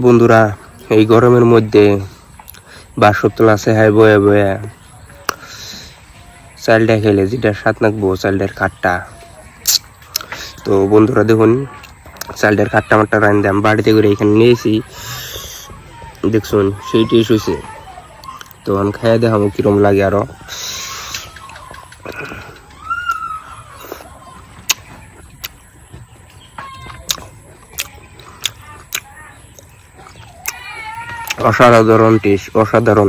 বন্ধুরা এই গরমের মধ্যে বাসতলা আছে হাই বয়ে বয়ে চালটা খেলে যেটা স্বাদ নাকবো চালটার কাঠটা। তো বন্ধুরা দেখুন চালটার কাঠটা আমারটা রান দাম বাড়িতে করে এখানে নিয়েছি দেখুন সেইটাই শুয়েছে। তো আমি খাইয়া দেখাবো কিরম লাগে আরো। অসাধারণ টেস্ট, অসাধারণ।